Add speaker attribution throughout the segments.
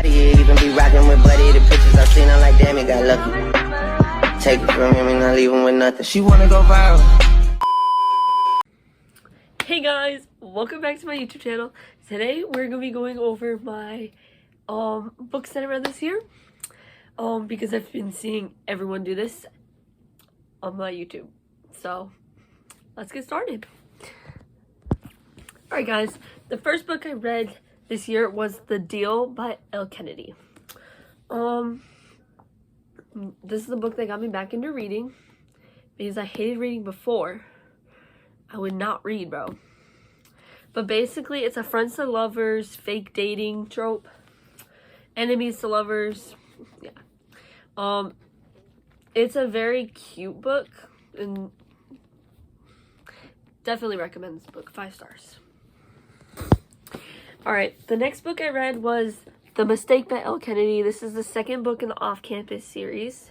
Speaker 1: body, yeah, even be rocking with Buddy. The pictures I seen, I'm like, damn, he got lucky. Take it from him and not leave him with nothing. She wanna go viral.
Speaker 2: Hey guys, welcome back to my YouTube channel. Today we're gonna be going over my books that I read this year. Because I've been seeing everyone do this on my YouTube. So let's get started. Alright guys, the first book I read this year was The Deal by Elle Kennedy. This is the book that got me back into reading because I hated reading before. I would not read, bro. But basically, it's a friends to lovers, fake dating trope. Enemies to lovers. Yeah. It's a very cute book. And definitely recommend this book. 5 stars. Alright, the next book I read was The Mistake by Elle Kennedy. This is the second book in the Off-Campus series.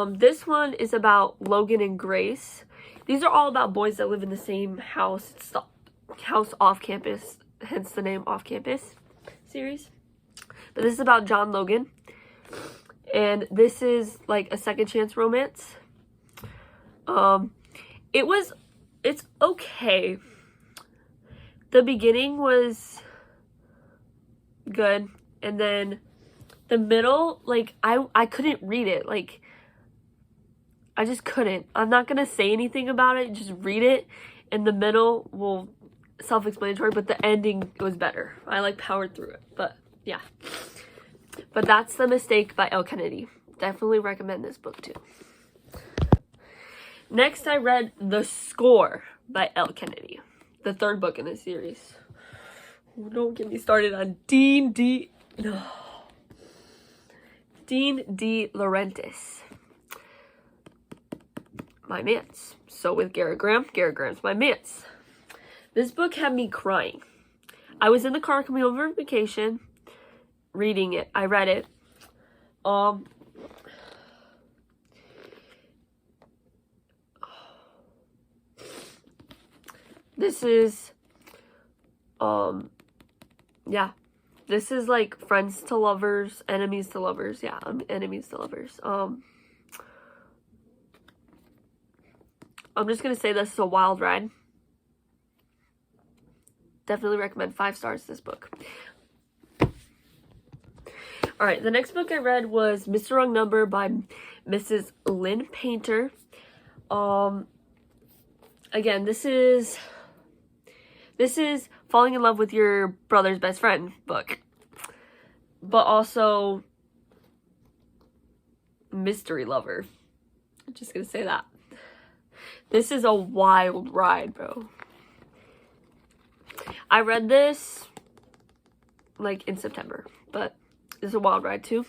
Speaker 2: This one is about Logan and Grace. These are all about boys that live in the same house. It's the house off campus, hence the name Off Campus series. But this is about John Logan. And this is like a second chance romance. It's okay. The beginning was good. And then the middle, like, I couldn't read it. Like, I just couldn't. I'm not going to say anything about it. Just read it. In the middle, well, self-explanatory, but the ending was better. I, like, powered through it. But, yeah. But that's The Mistake by Elle Kennedy. Definitely recommend this book, too. Next, I read The Score by Elle Kennedy. The third book in this series. Oh, don't get me started on Dean D. Laurentiis. My mans. So with Garrett Graham's my mans. This book had me crying. I was in the car coming over on vacation, reading it. I read it. This is, yeah. This is like friends to lovers, enemies to lovers. Yeah, enemies to lovers. I'm just going to say this is a wild ride. Definitely recommend 5 stars this book. Alright, the next book I read was Mr. Wrong Number by Mrs. Lynn Painter. Again, this is falling in love with your brother's best friend book. But also mystery lover. I'm just going to say that. This is a wild ride, bro. I read this, like, in September. But it's a wild ride, too.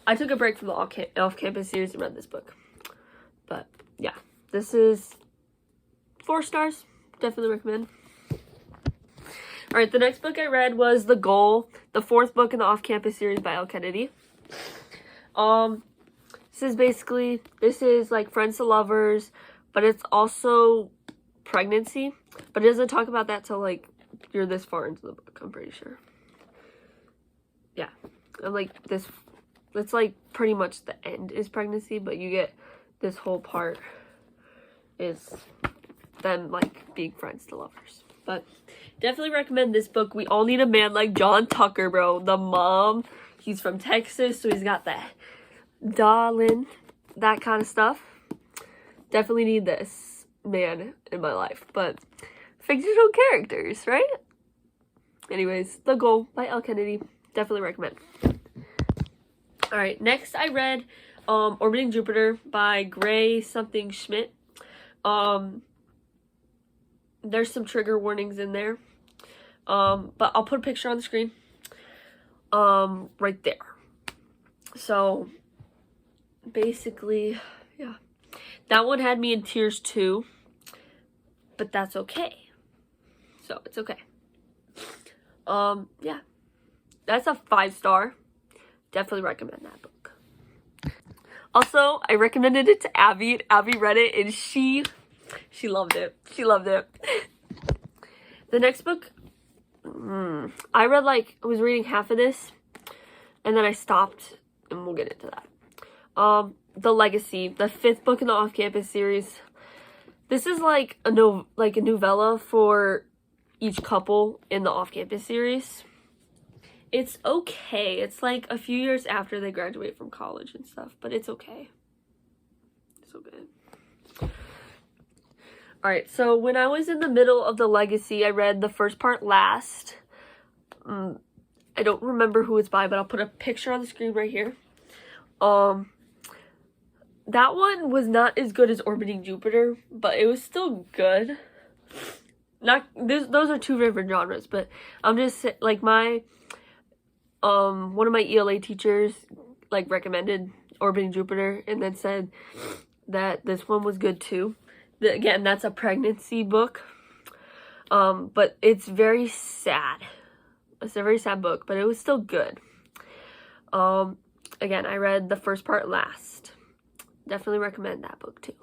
Speaker 2: I took a break from the Off-Campus series and read this book. But, yeah. This is 4 stars. Definitely recommend. Alright, the next book I read was The Goal. The 4th book in the Off-Campus series by Elle Kennedy. This is, like, friends to lovers. But it's also pregnancy. But it doesn't talk about that till, like, you're this far into the book, I'm pretty sure. Yeah. And, like, it's, like, pretty much the end is pregnancy. But you get this whole part is them, like, being friends to lovers. But definitely recommend this book. We all need a man like John Tucker, bro. The mom. He's from Texas, so he's got that darling, that kind of stuff. Definitely need this man in my life. But fictional characters, right? Anyways, The Goal by Elle Kennedy. Definitely recommend. Alright, next I read Orbiting Jupiter by Gray something Schmidt. There's some trigger warnings in there. But I'll put a picture on the screen. Right there. So, basically, yeah. That one had me in tears too, but that's okay. So, it's okay. Yeah. That's a 5 star. Definitely recommend that book. Also, I recommended it to Abby, and Abby read it, and she loved it. She loved it. The next book, I was reading half of this. and then I stopped, and we'll get into that. The Legacy, the 5th book in the Off-Campus series. This is like a novella for each couple in the Off-Campus series. It's okay. It's like a few years after they graduate from college and stuff, but it's okay. So good. Alright, so when I was in the middle of the Legacy, I read the first part last. I don't remember who it's by, but I'll put a picture on the screen right here. That one was not as good as Orbiting Jupiter, but it was still good. Those are two different genres, but I'm just like one of my ELA teachers like recommended Orbiting Jupiter and then said that this one was good too. Again, that's a pregnancy book, but it's very sad. It's a very sad book, but it was still good. Again, I read the first part last. Definitely recommend that book too.